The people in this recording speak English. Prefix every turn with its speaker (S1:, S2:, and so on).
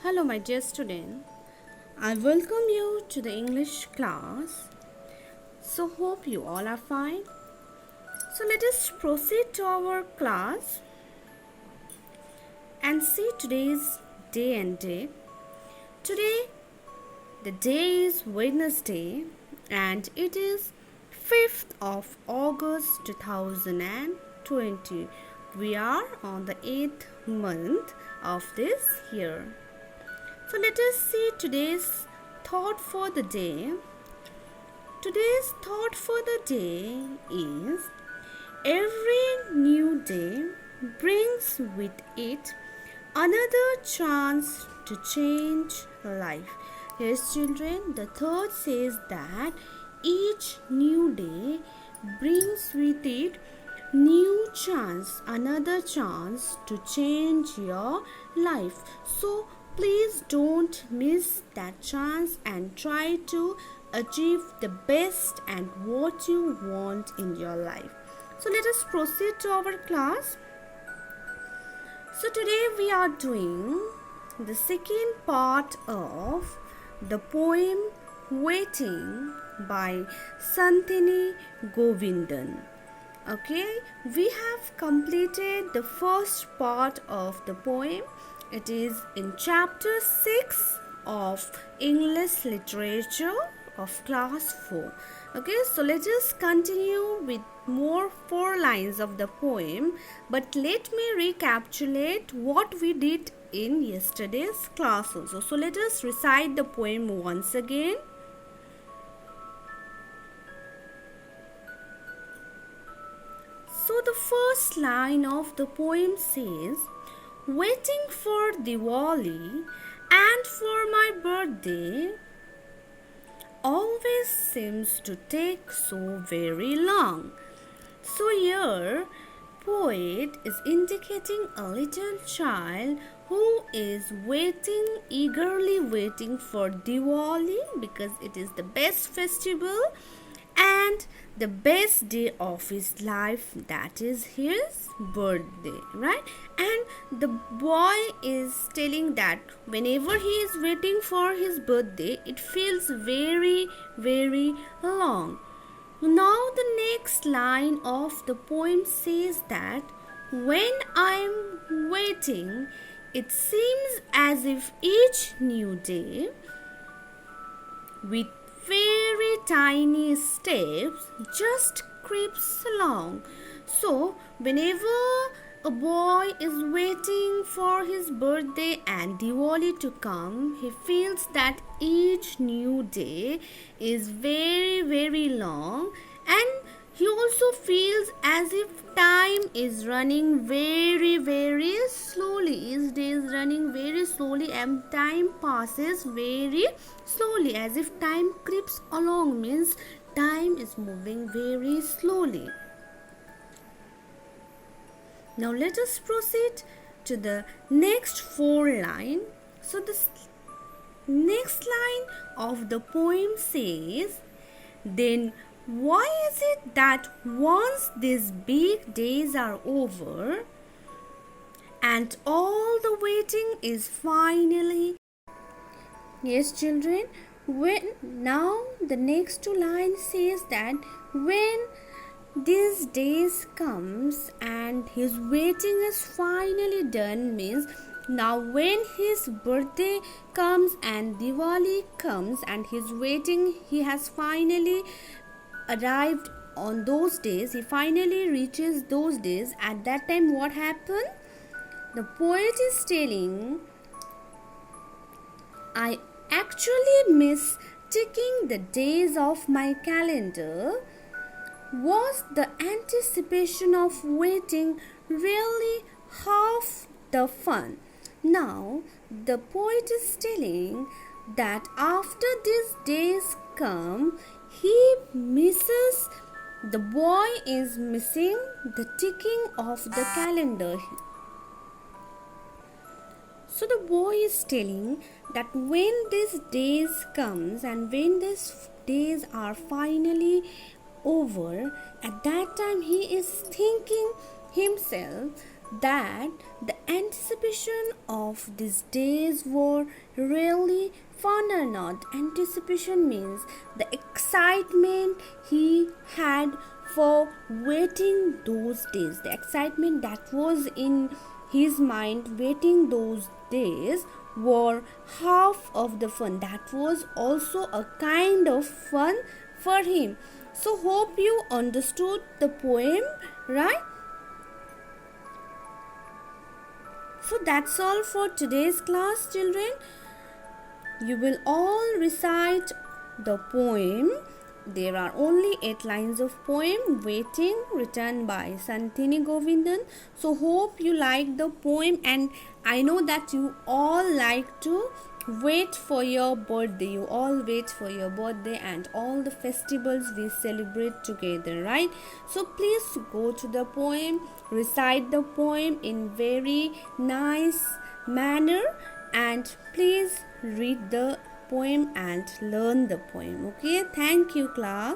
S1: Hello, my dear student. I welcome you to the English class. So, hope you all are fine. So, let us proceed to our class and see today's day and day. Today, the day is Wednesday and it is 5th of August 2020. We are on the 8th month of this year. So let us see today's thought for the day. Today's thought for the day is every new day brings with it another chance to change life. Yes, children, the third says that each new day brings with it new chance, another chance to change your life. So please don't miss that chance and try to achieve the best and what you want in your life. So let us proceed to our class. So today we are doing the second part of the poem Waiting by SANTHINI Govindan. Okay, we have completed the first part of the poem. It is in chapter 6 of English literature of class 4. Okay, so let us continue with more 4 lines of the poem, but let me recapitulate what we did in yesterday's class also. So let us recite the poem once again. So the first line of the poem says, waiting for Diwali and for my birthday always seems to take so very long. So here, poet is indicating a little child who is eagerly waiting for Diwali because it is the best festival and the best day of his life, that is his birthday, right? And the boy is telling that whenever he is waiting for his birthday, it feels very, very long. Now the next line of the poem says that when I am waiting, it seems as if each new day with very tiny steps just creeps along. So whenever a boy is waiting for his birthday and Diwali to come, he feels that each new day is very, very long, and he also feels as if time is running very, very slowly. Each day is running very slowly and time passes very slowly, as if time creeps along, means time is moving very slowly. Now let us proceed to the next 4 line. So this next line of the poem says, then why is it that once these big days are over and all the waiting is finally... Yes, children, now the next 2 lines says that when these days comes and his waiting is finally done, means now when his birthday comes and Diwali comes and his waiting, he has finally arrived on those days, he finally reaches those days. At that time what happened? The poet is telling, I actually miss ticking the days of my calendar. Was the anticipation of waiting really half the fun? Now the poet is telling that after these days come, the boy is missing the ticking of the calendar. So the boy is telling that when these days comes and when these days are finally over, at that time he is thinking himself that the anticipation of these days were really fun or not. Anticipation means the excitement he had for waiting those days, the excitement that was in his mind waiting those days were half of the fun. That was also a kind of fun for him. So hope you understood the poem, right? So that's all for today's class, children. You will all recite the poem. There are only 8 lines of poem, Waiting, written by SANTHINI Govindan. So hope you like the poem, and I know that you all like to wait for your birthday. You all wait for your birthday and all the festivals we celebrate together, right? So please go to the poem, recite the poem in very nice manner, and please read the poem and learn the poem. Okay, thank you, class.